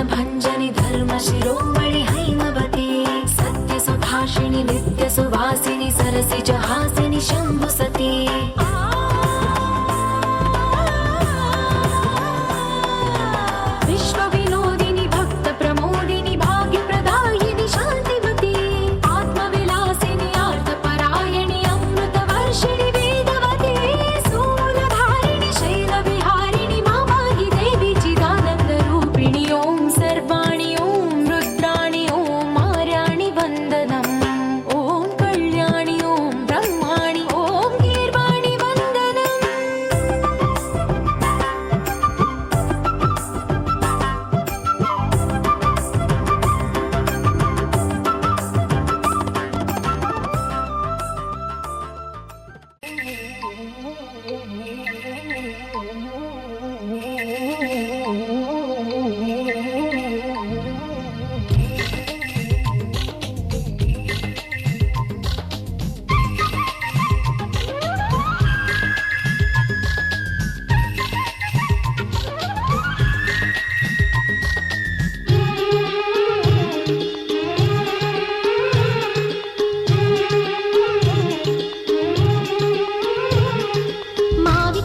भंजनि धर्म शिरोमणि हैमवती सत्य सुभाषिणि नित्य सुवासिनि सरसिज हासिनि शंभु सती विश्व विनोदिनि भक्त प्रमोदिनि भाग्य प्रदायिनि शांतिवती आत्मविलासिनि आर्तपरायणि अमृत वर्षिणि वेदवती सूलधारिणि शैल विहारिणि मामाहि देवी चिदानंद रूपिणि ओम सर्वाणि ओम रुद्राणि ओम आर्याणि वंदनम् ओम कल्याणि ओम ब्रह्माणि ओम गीर्वाणि वंदनम्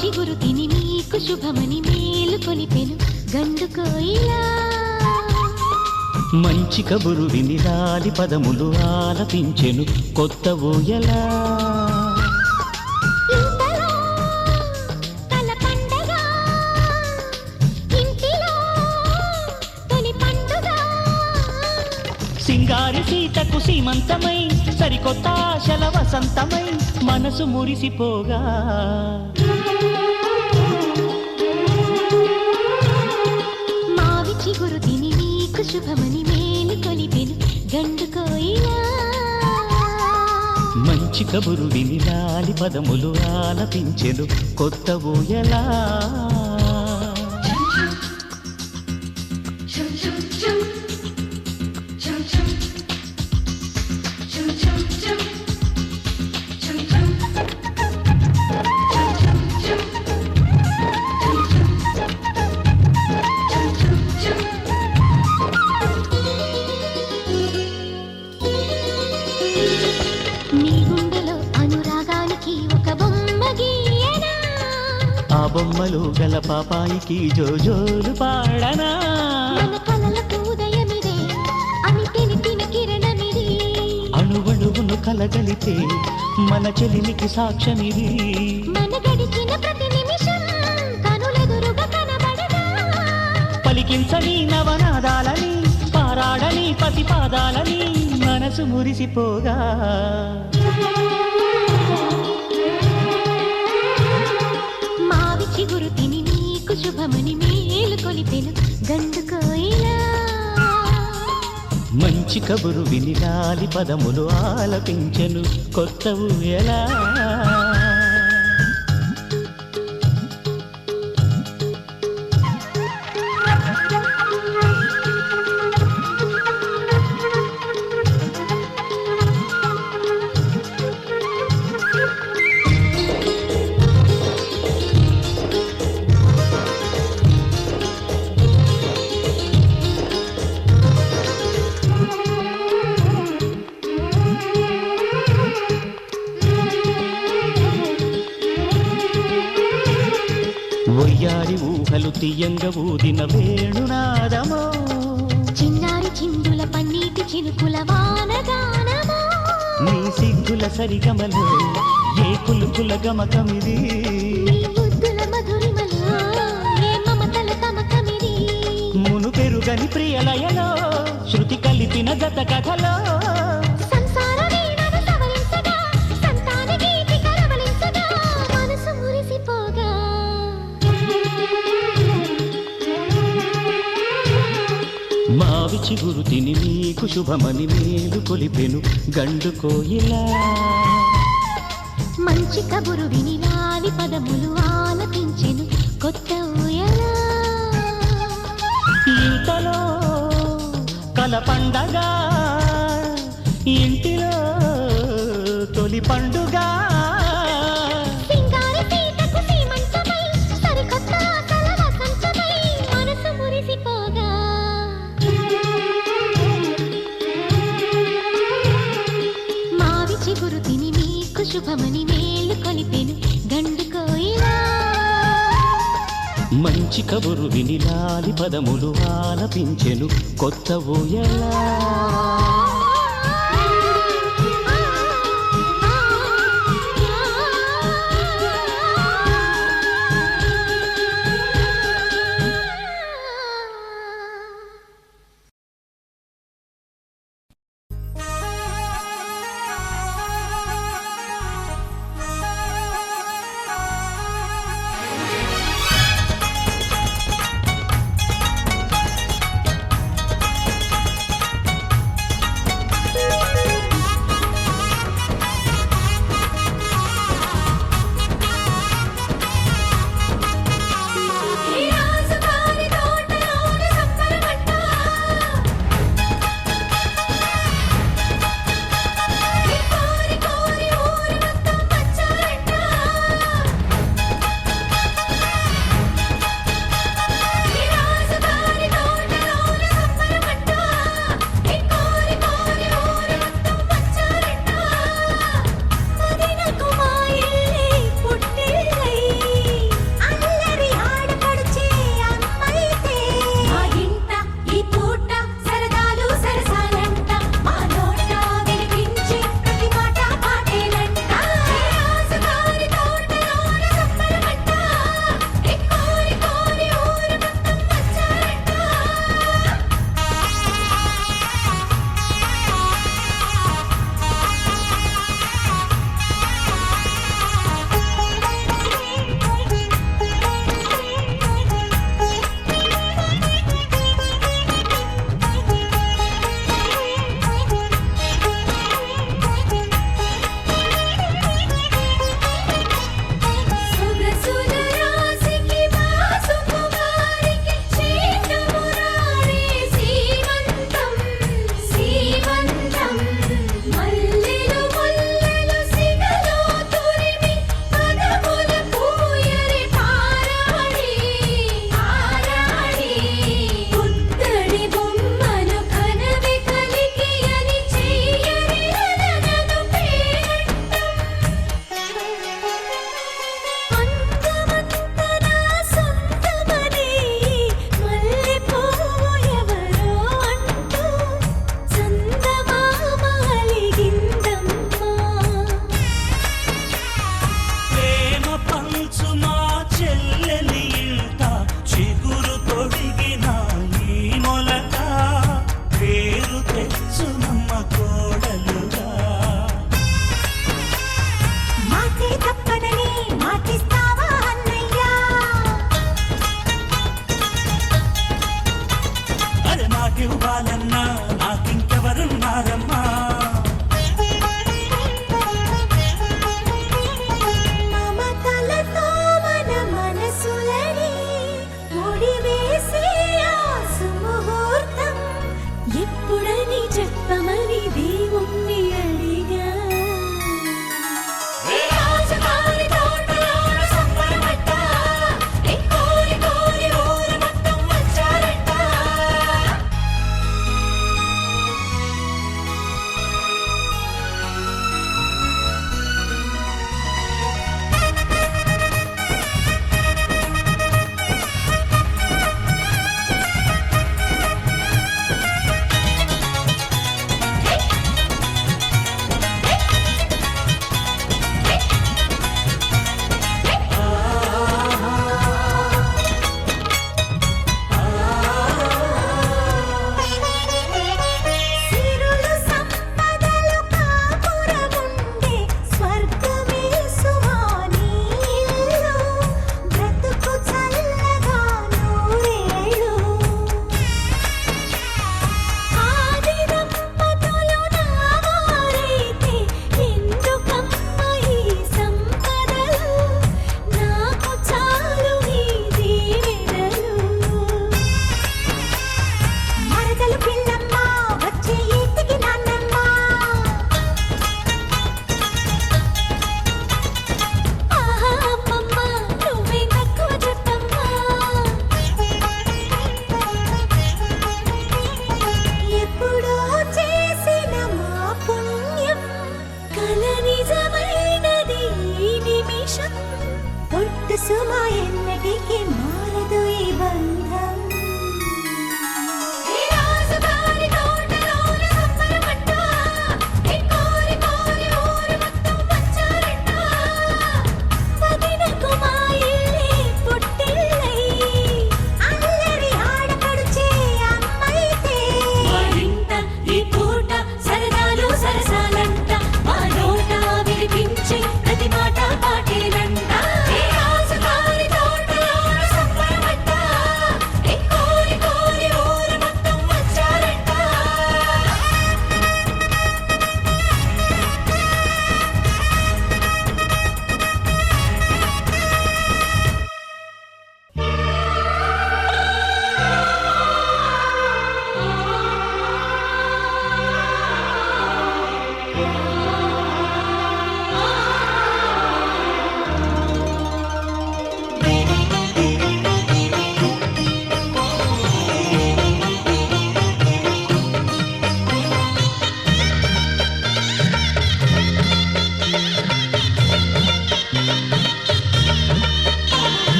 చిగురుతిని నీకు శుభమని మేలు కొలిపెను గండు కోయిలా మంచి కబురు విని రాలి పదములు ఆలపించెను కొత్త ఊయలా ఇంతలో తల పండగ ఇంటిలో తొలి పండుగ సింగారి సీతకు సీమంతమై సరికొత్త ఆశల వసంతమై మనసు మురిసిపోగా మావి చిగురు తిని నీకు శుభమని మేలు కొలిపెను గండు కోయిలా మంచి కబురు విని రాలి పదములు ఆలపించెను కొత్త ఊయలా నీ గుండెలో అనురాగానికి ఒక బొమ్మ గీయనా ఆ బొమ్మలు గల పాపాయికి జోజోలు పాడనా మన కలలకు ఉదయమిదే అని తెలిపిన కిరణమిది అణువణువును కలగలితే మన చెలిమికి సాక్ష్యమిది మన గడిచిన ప్రతి నిమిషం కనులెదురుగా కనబడదా పలికించని నవనాదాలని పారాడని పసిపాదాలని మనసు మురిసిపోగా మావి చిగురు తిని నీకు శుభమని మేలు కొలిపెను గండు కోయిలా మంచి కబురు విని లాలి పదములు ఆలపించెను కొత్త ఊయలా. ఒయ్యారి ఊహలు తీయంగ ఊదిన వేణునాదమో, చిన్నారి చిందుల పన్నీటి చినుకుల వానగానమో, నీ సిగ్గుల సరిగమలో ఏ కులుకుల గమకమిది, నీ ముద్దుల మధురిమలో ఏ మమతల తమకమిది, మును పెరుగని ప్రియలయలో శృతి కలిపిన గత కథలో, సంసార వీణను సవరించగా సంతాన గీతి కరవలించగా మనసు మురిసిపోగా. మావి చిగురు తిని నీకు శుభమని మేలు కొలిపెను గండు కోయిలా. మంచి కబురు విని లాలి పదములు ఆలపించెను కొత్త ఊయలా. ఇంతలో కల పండగ ఇంటిలో తొలి పండుగ, సింగార సీతకు సీమంతమై సరికొత్త ఆశల వసంతమై మనసు మురిసిపోగా. మావి చిగురు తిని నీకు శుభమని మేలు కొలిపెను గండు కోయిలా. మంచి కబురు విని లాలి పదములు ఆలపించెను కొత్త ఊయలా. ఇవ్వాలన్నా నాకింక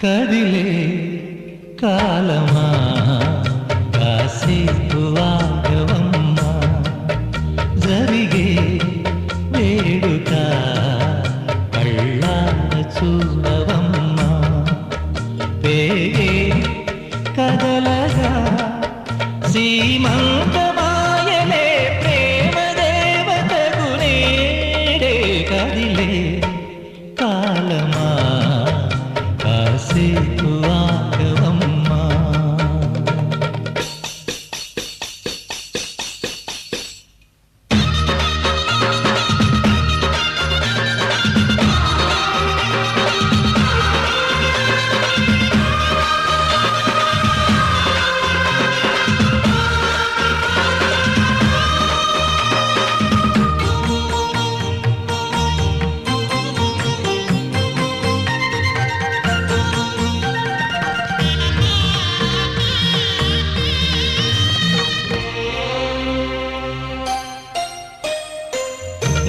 కదిలే కాలమా కాసేపు ఆగవమ్మా జరిగే వేడుక కళ్ళార చూడవమ్మా పేగే కదలగా సీమంతమాయలే ప్రేమ దేవతకు నేడే కదిలే కాలమా కాసేపు ఆగవమ్మా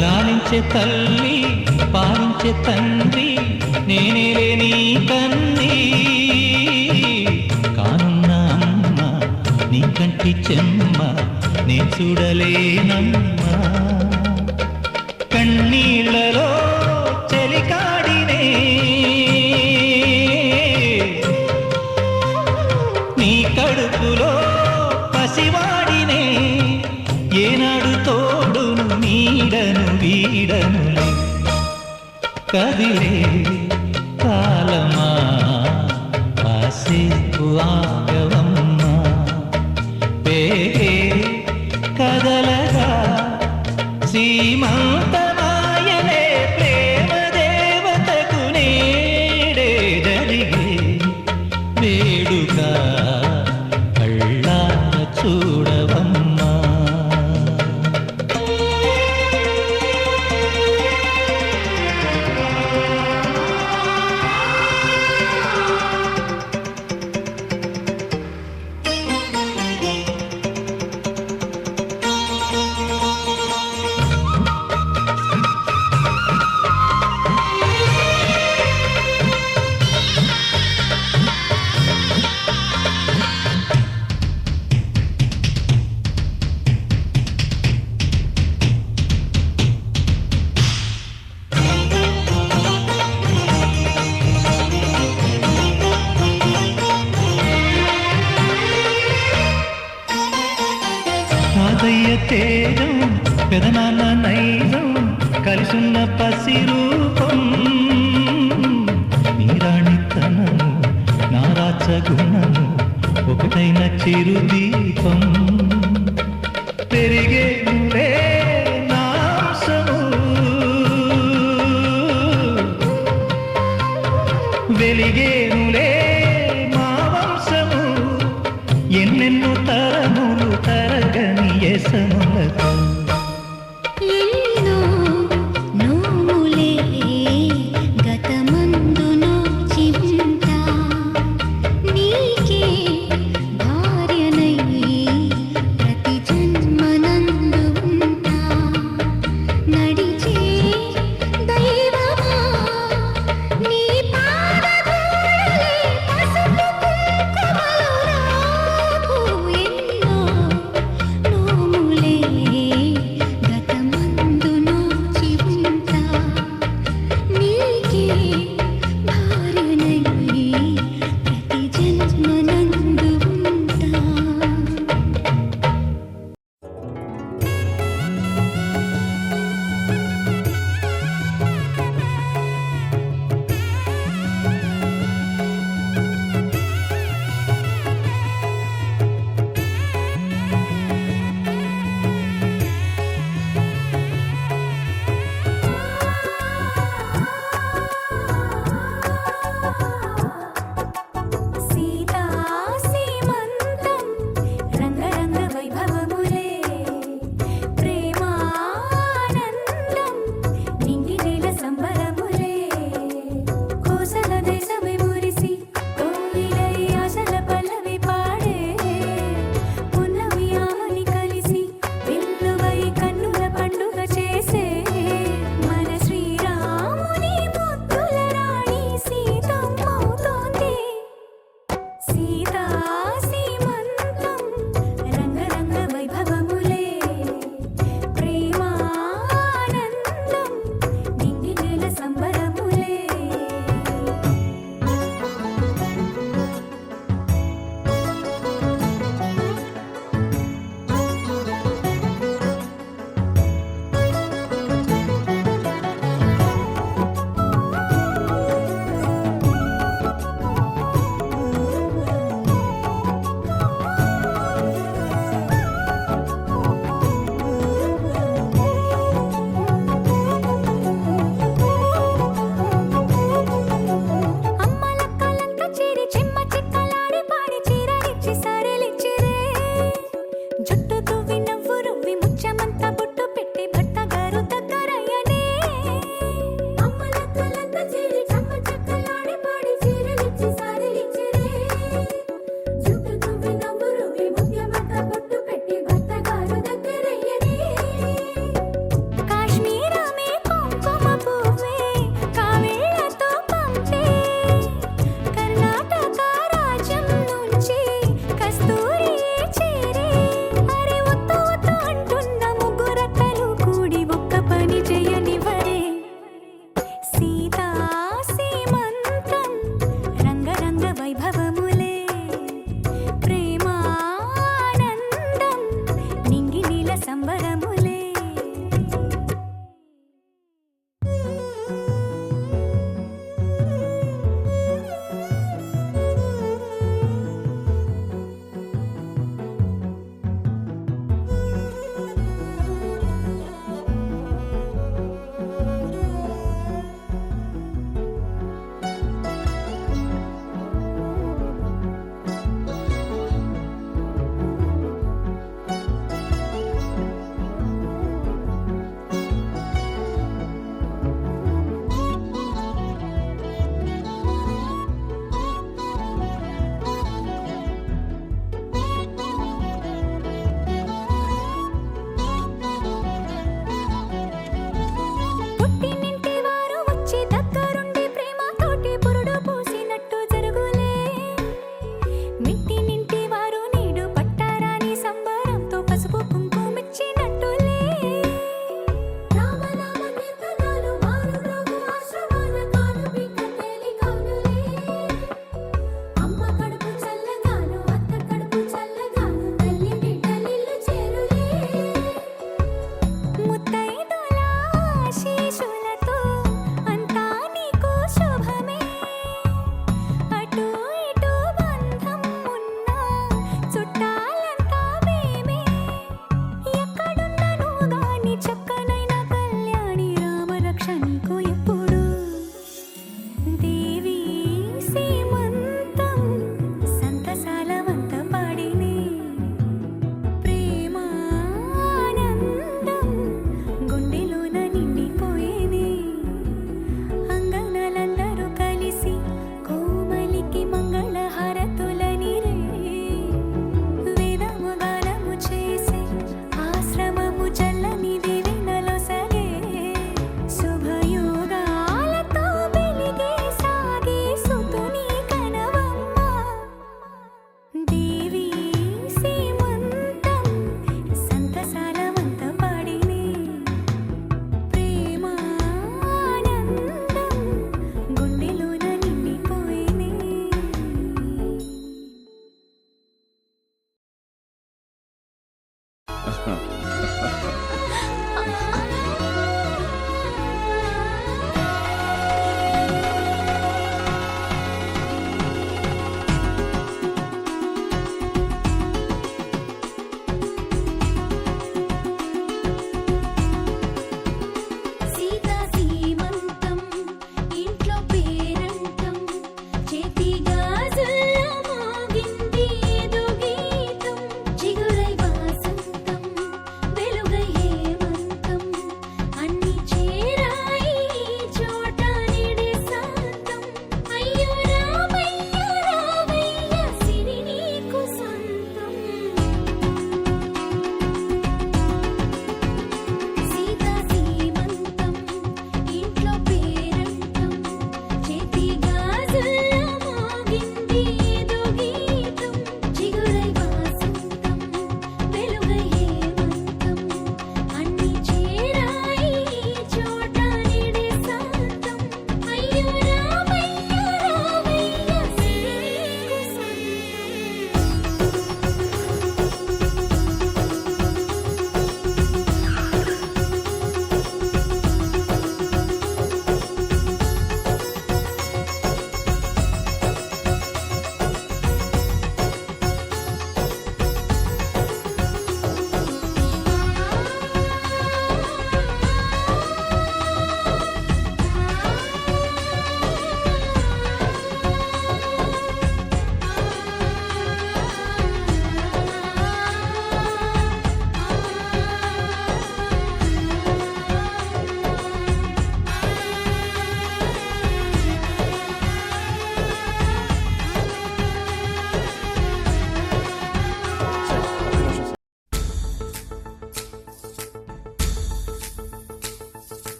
లాలించే తల్లి పాలించే తండ్రి నేనేలే నీ తన్ని కానున్న అమ్మ నీ కంటి చెమ్మ నే చూడలేనమ్మా కన్నీళ్లలో చెలికాడినే నీ కడుపులో పసివాడినే ఏనాడు తోడును నీడను వీడనులే కదిలే కాలమా కాసేపు ఆగవమ్మా పేగే కదలగా సీమంతమాయలే ప్రేమ దేవతకు నేడే జరిగే వేడుక కళ్ళార చూడవమ్మా తాతయ్య తేజం పెదనాన్న నైజం కలిసున్న పసిరూపం నీరాణితనము నారాచగుణము ఒకటైన చిరుదీపం పెరిగేనులే నాంసము వెలిగేనులే మా వంశము ఎన్నెన్నో తరములు తరగని యసములతో ఎన్నో నోములే గతమందు నోచింతా నీకే భార్యనై ప్రతి జన్మనందు ఉంటా నడిచే దైవమా నీ పాదధూళిలే పసుపు కుంకుమలు రాకు ఎన్నో నోములే సీతా సీమంతం రంగరంగ వైభవములే ప్రేమానందం నింగి నేల సంబరములే అమ్మలక్కలంత చేరి చెమ్మ చెక్కలాడి పాడి చీరలిచ్చి సారెలిచ్చిరే జుట్టు తువ్వి నవ్వు రువ్వి ముచ్చమంతా బొట్టు పెట్టి భర్త గారు దగ్గరయ్యనే అమ్మలక్కలంత చేరి చెమ్మ చెక్కలాడి పాడి చీరలిచ్చి సారెలిచ్చిరే జుట్టు తువ్వి నవ్వు రువ్వి ముచ్చమంతా బొట్టు పెట్టి భర్త గారు దగ్గరయ్యనే కాశ్మీరమే కుంకుమ పువ్వే కావేళ్లతో పంపే కర్ణాటక రాజ్యం నుంచి కస్తూరియే చేరే అరే ఒత్తు ఒత్తు అంటున్న ముగ్గురత్తలు కూడి ఒక్క పని చేయనివరే సీతా సీమంతం రంగరంగ వైభవములే ప్రేమానందం నింగి నీల సంబరములే పుట్టినింటి వారు వచ్చి దగ్గరుండి ప్రేమతోటి పురుడు పోసినట్టు జరుగులే మిట్టినింటి వారు నీడు పట్టారాని సంబరంతో పసుపు కుంకుమిచ్చినట్టులే రామనామ కీర్తనలు మారు రోగు ఆశ్రమాన కానుపిక తేలికౌనులే అమ్మ కడుపు చల్లగాను అత్త కడుపు చల్లగాను తల్లి బిడ్డలిల్లు చేరులే ముత్తైదుల ఆశీస్సులతో అంతా నీకు శుభమే అటు ఇటు బంధం ఉన్నా చుట్టాలంతా మేమే ఎక్కడున్నను గాని చక్కనైన కళ్యాణి రామరక్ష నీకు ఎప్పుడు దేవి సీమంతం సంతసాల వంత పాడినే ప్రేమానందం గుండెలోన నిండిపోయేనే అంగనలందరూ కలిసి కోమలికి మంగళ హారతులనిరే వేదము గానము చేసే ఆశ్రమము చల్లని దేవినలో సగే శుభయోగాలతో వెలిగే సాగే సుతుని కనవమ్మ దేవి సీమంతం సంతసాల వంత పాడినే ప్రేమానందం గుండెలోన నిండిపోయేనే సీతా సీమంతం ఇంట్లో పేరంటం చేతి గాజుల్లో మోగింది ఏదో గీతం చిగురై వాసంతం వెలుగై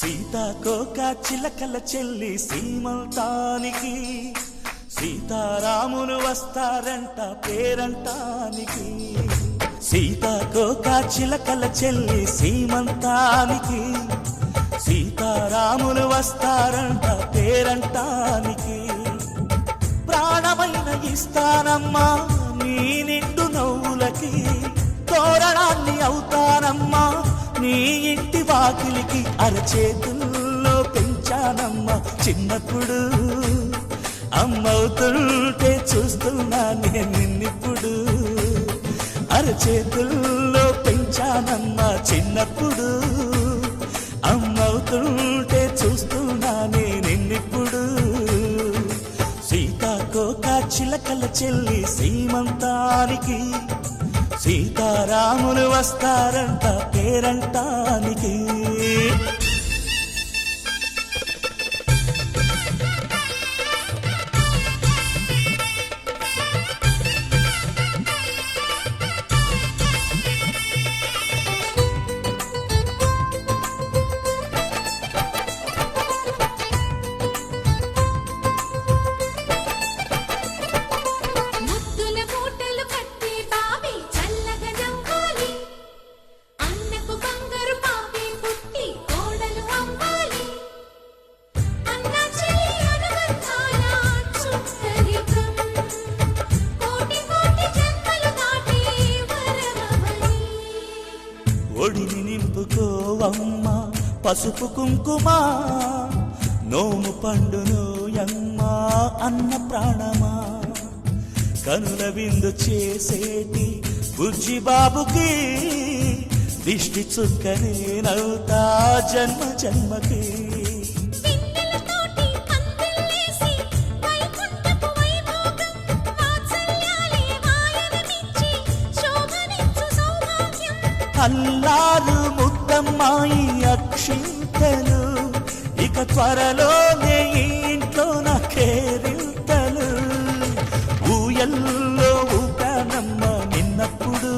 సీతాకోక చిలకల చెల్లి సీమంతానికి సీతారాములు వస్తారంట పేరంటానికి. సీతాకోక చిలకల చెల్లి సీమంతానికి సీతారాములు వస్తారంట పేరంటానికి. ప్రాణమైన ఇస్తానమ్మా నీ నిండు నవ్వులకి, తోరణాన్ని అవుతానమ్మా నీ ఇంటి వాకిలికి. అరచేతుల్లో పెంచానమ్మా చిన్నప్పుడు, అమ్మవుతుంటే చూస్తున్నా నేను నిన్నిప్పుడు. అరచేతుల్లో పెంచానమ్మా చిన్నప్పుడు, అమ్మవుతుంటే చూస్తున్నా నేను నిన్నిప్పుడు. సీతాకోక చిలకల చెల్లి సీమంతానికి సీతారాములు వస్తారంట పేరంటానికి. ముద్దుల మూటలు కట్టి బావి చల్లగా నవ్వాలి, అన్నకు బంగారు పాపి పుట్టి కోడలు అవ్వాలి. అన్న చెల్లి అనుబంధాల చుట్టరికం కోటి కోటి జన్మలు దాటి వరమవని. ఒడిని నింపుకోవమ్మ పసుపు కుంకుమ, నోము పండునోయమ్మ అన్న ప్రాణమా. కనుల విందు చేసేటి బుజ్జి బాబుకి దిష్టి చుక్కనేనవుతా జన్మ జన్మకి. పిన్నెలతోటి పందిళ్ళేసి వైకుంఠపు వైభోగం, వాత్సల్యాలే వాయనమిచ్చి శోభనిచ్చు సౌభాగ్యం. అల్లారు ముద్దమ్మాయి అక్షింతలు, ఇక త్వరలోనే ఈ ఇంట్లో నా కేరింతలు. ఊయల్లో ఊపానమ్మ నిన్నప్పుడు,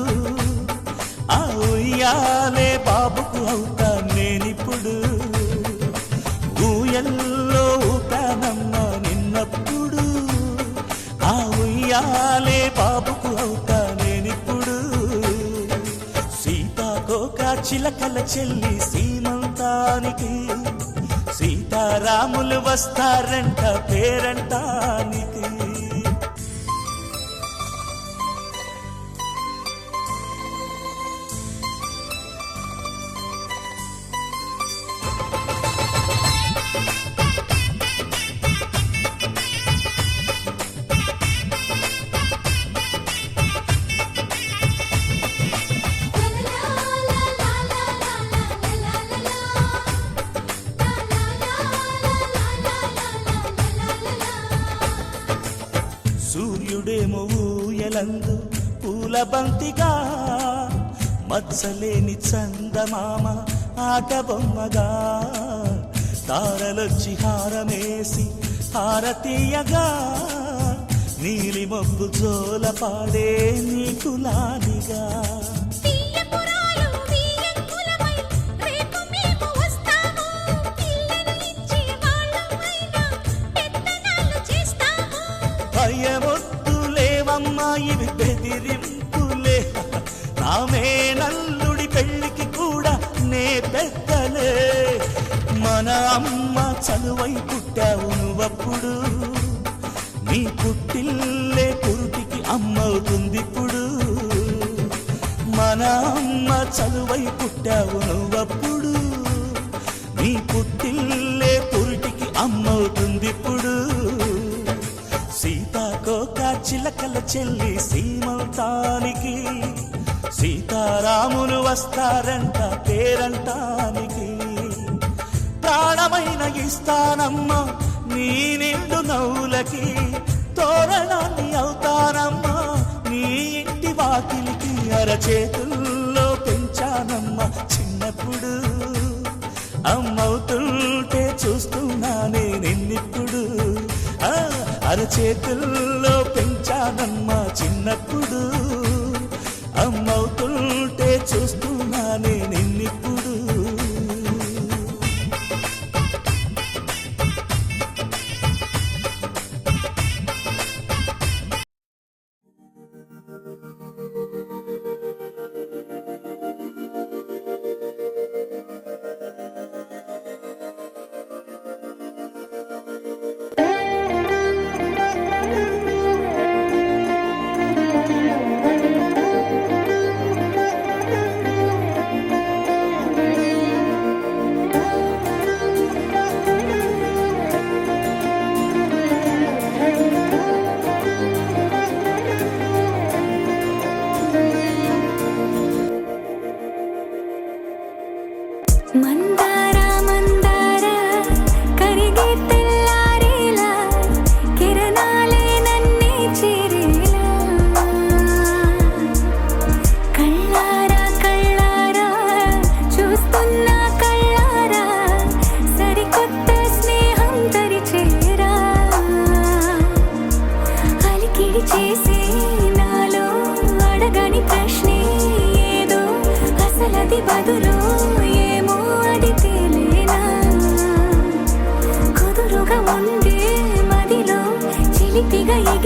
ఆ ఉయ్యాలే బాబుకు అవుతా నేనిప్పుడు. ఊయల్లో ఊపానమ్మ నిన్నప్పుడు, ఆ ఉయ్యాలే బాబుకు అవుతా నేనిప్పుడు. సీతాకోక చిలకల చెల్లి సీమంతానికి సీతారాములు వస్తారంట పేరంటానికి. సూర్యుడేమో ఊయలందు పూల బంతిగా, మత్సలేని చందమామ ఆట బొమ్మగా. తారలొచ్చి హారమేసి హారతీయగా, నీలి మబ్బు జోల పాడే నీకులానిగా. తీయపురాలు తీయంకులమై రేపు మేము వస్తాము, పిల్లను ఇచ్చి వాళ్ళమైనా పెత్తనాలు చేస్తాము. భయమొద్దులేవమ్మా ఇవి బెదిరింపులే, నామే నల్లుడి పెళ్లికి కూడా నే పెద్దలే. మన అమ్మ చనువై పుట్టావు నువ్వప్పుడు, నీ పుట్టిల్లే పురుటికి అమ్మవుతుందిప్పుడు. మన అమ్మ చనువై పుట్టావు నువ్వప్పుడు, నీ పుట్టిల్లే పురుటికి అమ్మవుతుందిప్పుడు. సీతాకోక చిలకల చెల్లి సీమంతానికి సీతారాములు వస్తారంట పేరంటానికి. ప్రాణమైన ఇస్తానమ్మా నీ నిండు నవ్వులకి, తోరణాన్ని అవుతానమ్మా నీ ఇంటి వాకిలికి. అరచేతుల్లో పెంచానమ్మా చిన్నప్పుడు, అమ్మవుతుంటే చూస్తున్నానే నిన్నిప్పుడు. అరచేతుల్లో పెంచానమ్మా చిన్నప్పుడు, అమ్మవుతుంటే చూస్తున్నానే నిన్నిప్పుడు.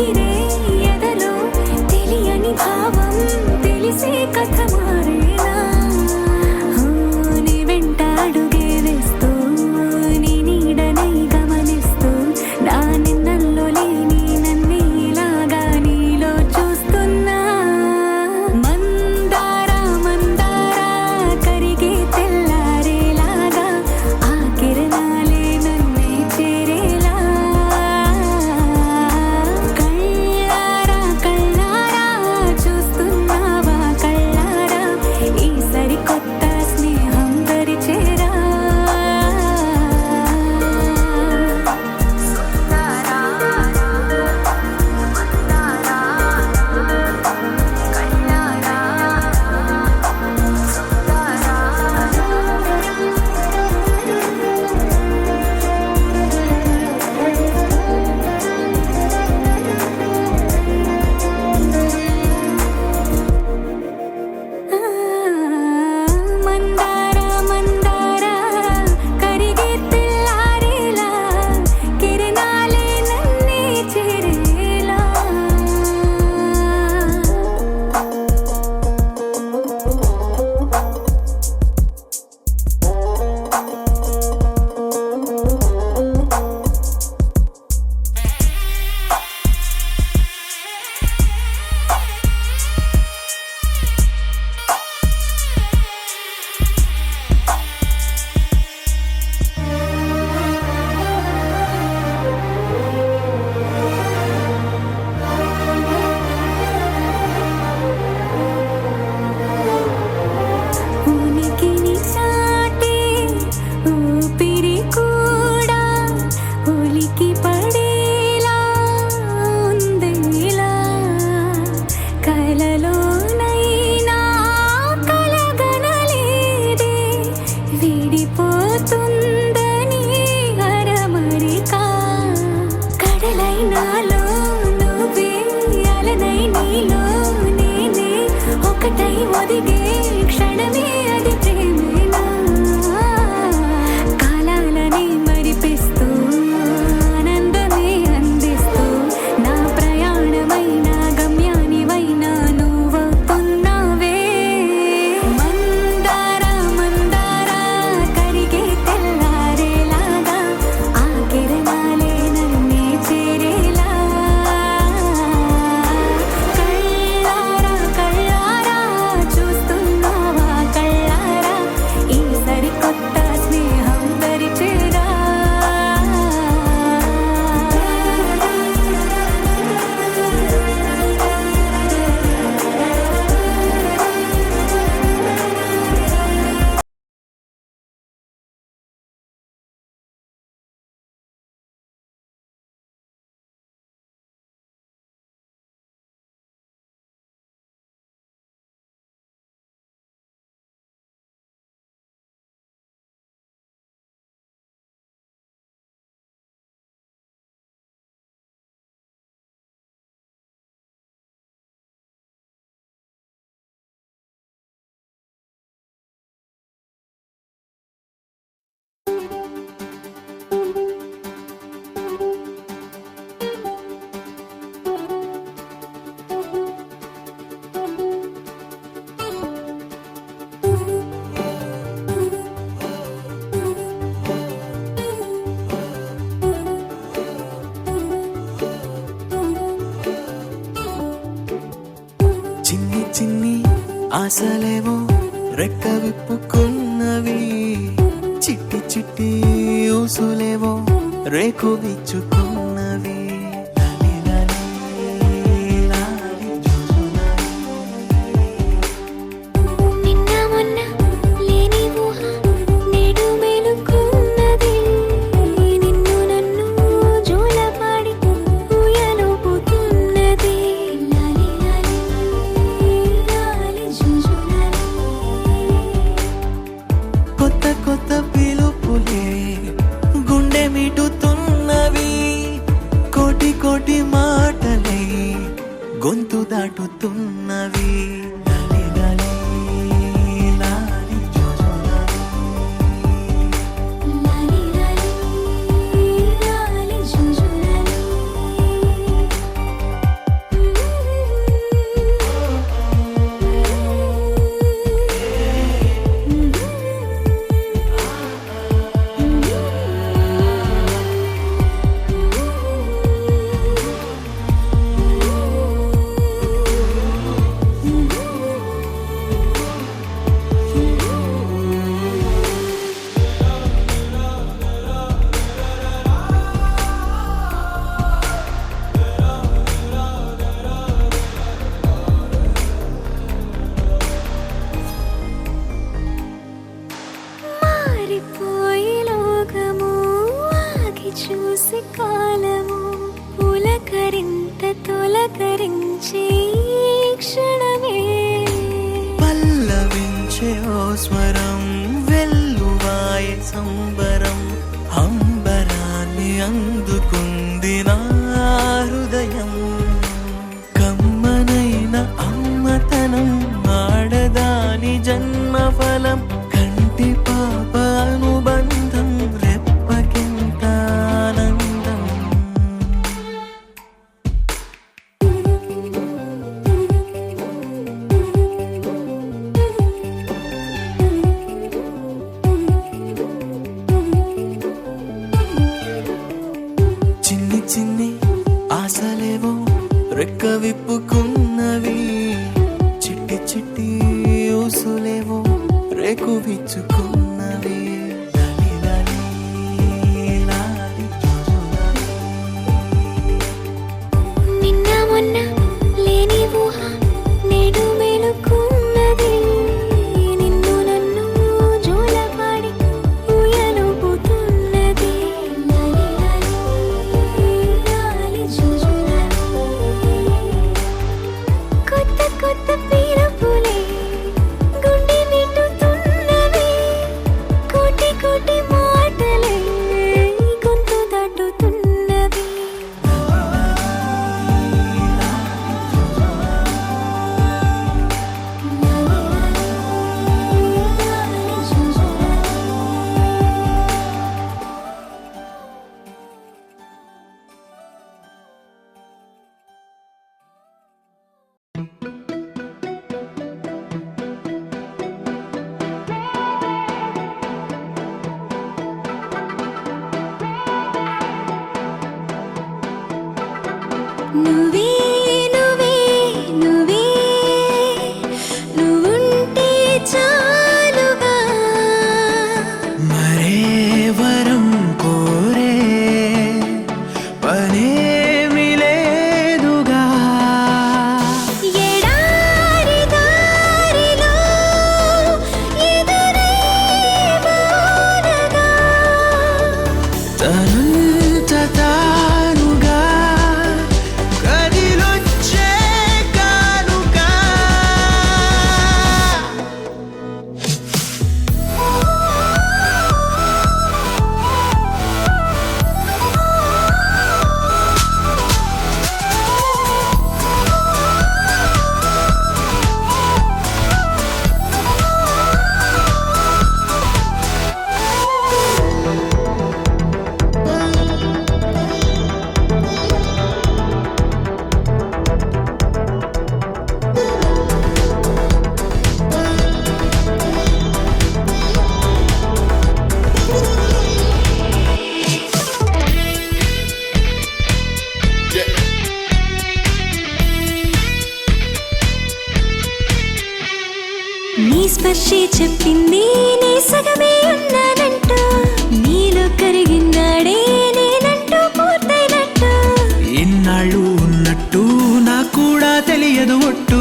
ఎగిరే ఎదలో తెలియని భావం తెలిసే కథ మారేనా నీ వెంట అడుగే వేస్తూ నీ నీడనై గమనిస్తూ నా నిన్నల్లో లేని నన్నే ఇలాగా నీలో చూస్తున్నా మందారా మందారా కరిగే తెల్లారేలాగా ఆ కిరణాలే నన్నే చేరేలా కళ్ళారా కళ్ళారా చూస్తున్నావా కళ్ళారా ఈ సరికొత్త స్నేహం దరిచేరా మందారా మందారా కరిగే తెల్లారేలా కిరణాలే నన్నే చేరేలా ఉనికిని చాటే ఊపిరి కూడా ఉలికి పడేలా ఉందేలా కలలోనైనా కలగనలేదే విడిపోతుందని అరమరిక కడలైనాలో నువ్వే అలనై నీలో నేనే ఒకటై ఒదిగే క్షణమే అది ప్రేమేనా కాలాలని మరిపిస్తూ ఆనందమే అందిస్తూ నా ప్రయాణమైన గమ్యానివైనా నువ్వవుతున్నావే మందారా మందారా కరిగే తెల్లారేలాగా ఆ కిరణాలే నన్నే చేరేలా కళ్ళారా కళ్ళారా చూస్తున్నావా కళ్ళారా ఈ సరికొత్త స్నేహం దరిచేరా చిన్ని చిన్ని ఆశలేమో రెక్క విప్పుకున్నవి చిట్టి చిట్టి ఊసులేమో రేకు విచ్చుకున్నవి లాలి లాలి లాలి జోజులాలి. నిన్న మొన్న లేని ఊహ నేడు మేలుకున్నది నిన్ను నన్ను జోలపాడి ఊయలుపుతున్నది లాలి లాలి లాలి జుజులాలి. కొత్త కొత్త పిలుపులే గుండె మిటుతున్నవి ముసి కాలము పులకరింత తొలకరించే ఈ క్షణమే పల్లవించే ఓ స్వరం వెల్లువాయే సంబరం అంబరాన్ని అందుకుంది నా హృదయం కమ్మనైన అమ్మతనం ఆడదాని జన్మఫలం కంటి పాప అనుబంధం రెప్పకెంత ఆనందం చిన్ని చిన్ని ఆశలేవో రెక్క విప్పుకున్నవి చిట్టి చిట్టి ఊసులేవో రేకు విచ్చుకున్నవి లాలి లాలి లాలి జోజులాలి. నిన్న మొన్న లేని ఊహ నేడు మేలుకున్నది నిన్ను నన్ను జోలపాడి ఊయలుపుతున్నది లాలి లాలి లాలి జోజులాలి. కొత్త కొత్త పిలుపులే గుండె నిండుతున్నవి కోటి కోటి మాటలే గొంతు దాటుతున్నవి నువ్వే నువ్వే నువ్వే నువ్వుంటే చాలుగా మరే వరం కోరే పనేమి లేదుగా ఎడారి దారిలో ఎదురే వానగా తనంత తానుగా కదిలొచ్చే కానుగా నీ స్పర్శే చెప్పింది నీ సగమే ఉన్నానంటూ నీలో కరిగినాడే నేనంటూ పూర్తయినట్టు ఇన్నాళ్ళు ఉన్నట్టు నాకు కూడా తెలియదు ఒట్టు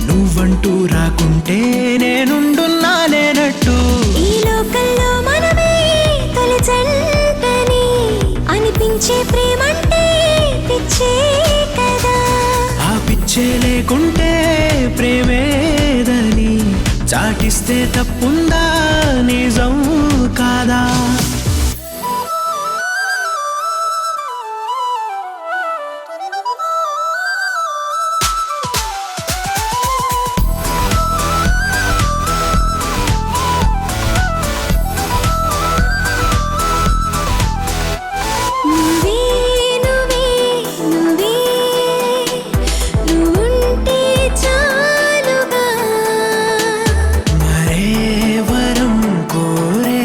నువ్వంటూ రాకుంటే నేనుండున్నా లేనట్టు ఈ లోకంలో మనమే తొలి జంటని అనిపించే ప్రేమంటే పిచ్చే కదా ఆ పిచ్చే లేకుంటే ప్రేమేదని చాటిస్తే తప్పుందా నిజం కాదా నువ్వే నువ్వే నువ్వే నువ్వుంటే చాలుగా మరే వరం కోరే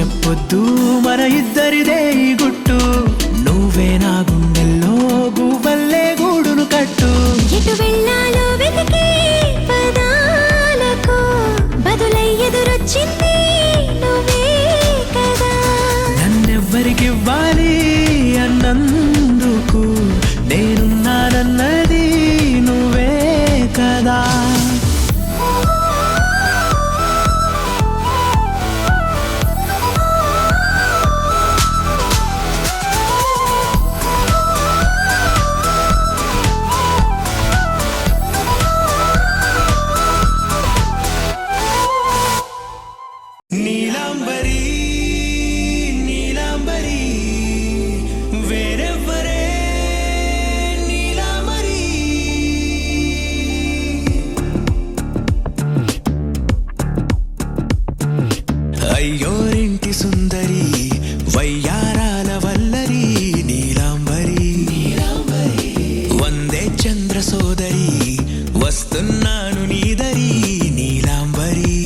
చెప్పొద్దు మన ఇద్దరిదే ఈ గుట్టు నువ్వే నా గుండెల్లో గువ్వల్లే గూడును కట్టు ఎటు వెళ్ళాలో వెతికే పదాలకు బదులై ఎదురొచ్చింది నువ్వే కదా. నన్నెవ్వరికివ్వాలి అన్నందుకు నేనున్నానన్నది నువ్వే కదా. నీలాంబరి నీలాంబరి వేరెవ్వరే నీలాంబరి అయ్యోరింటి సుందరి వయ్యారాల వల్లరి నీలాంబరి వందే చంద్ర సోదరి వస్తున్నాను నీదరి నీలాంబరి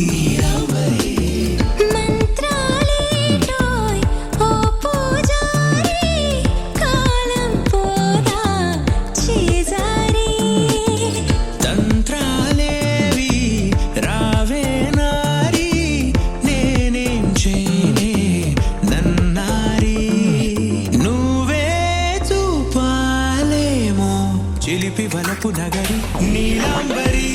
మంత్రాలేటోయ్ ఓ పూజారి కాలం పోదా చేజారి తంత్రాలేవి రావే నారి నేనేం చేయనే నన్నారి నువ్వే చూపాలేమో చిలిపి వలపు నగరి నీలాంబరి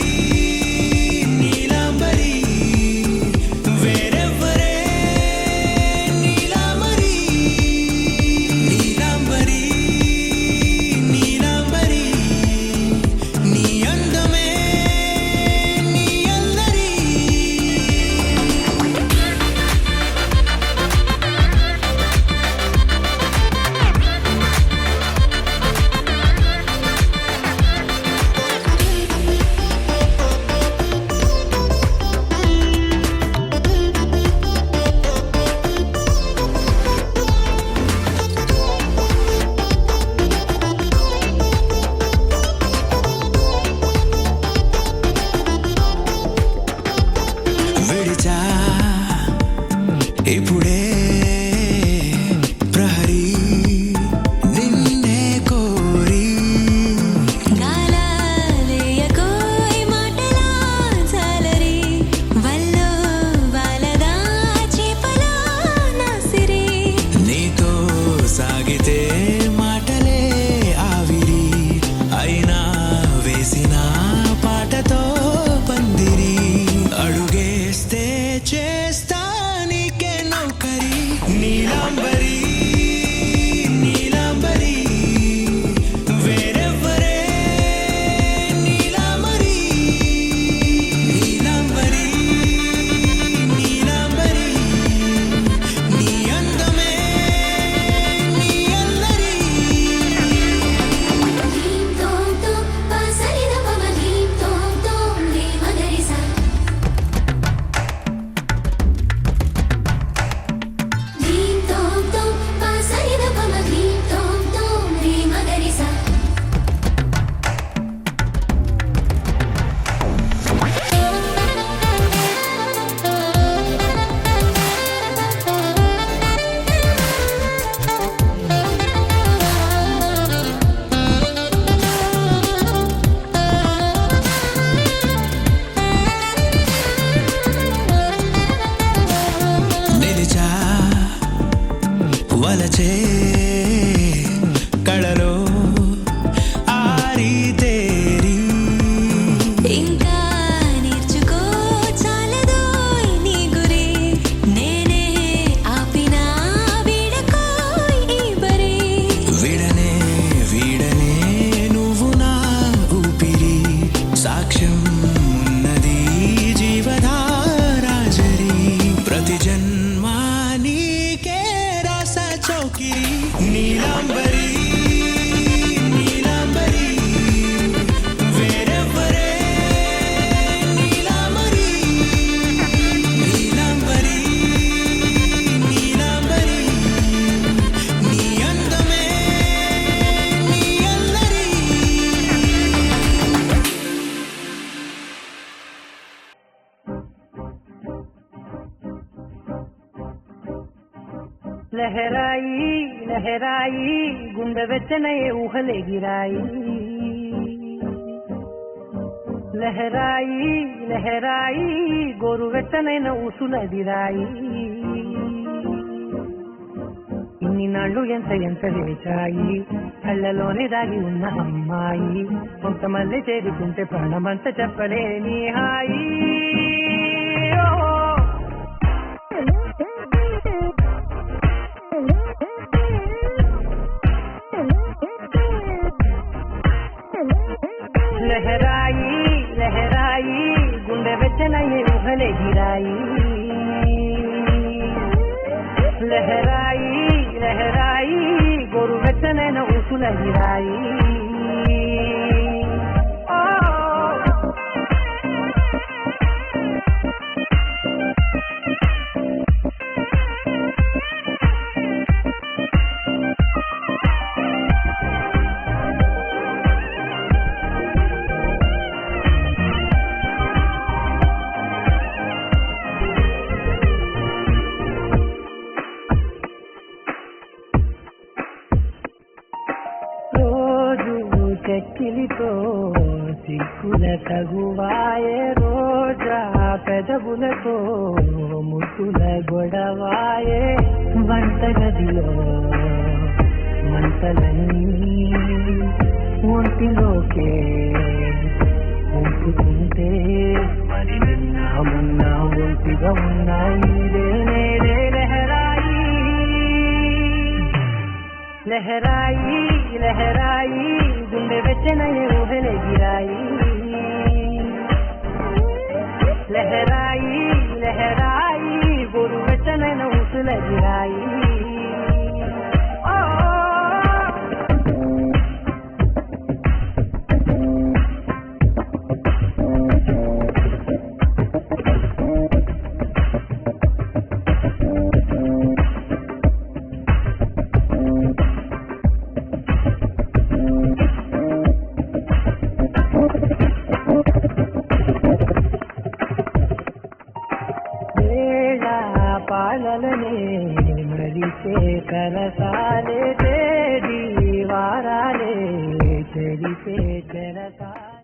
లహరాయి లహరాయి గుండె వెచ్చనయే ఊహలెగిరాయి లహరాయి లహరాయి గోరు వెచ్చనైన ఊసులదిరాయి ఇన్ని నాళ్ళు ఎంత ఎంత వేచాయి కళ్ళలోనే దాగి ఉన్న అమ్మాయి కొంతమంది చేరుకుంటే ప్రాణమంత చెప్పలేని హాయి లహరాయి లహరాయి గుండె వెచ్చనయ్యే ఊహలెగిరాయి లహరాయి లహరాయి గోరు వెచ్చనైన ఊసులగిరాయి చెక్కిలితో సిక్కుల తగువాయే రోజా పెదవులతో ముసుల గొడవాయే వంటగదిలో మంటలన్నీ ఒంటిలోకే ఉంపుతుంటే మరి నిన్న మొన్న ఒంటిగా ఉన్నాయి లహరాయి లహరాయి లహరాయి గుండె వెచ్చనయ్యే ఊహలెగిరాయి లహరాయి లహరాయి గోరు వెచ్చనైన ఊసులగిరాయి పాలలనే మరిచే కరసాలే తేదీ వారాలే చెరిపే చెర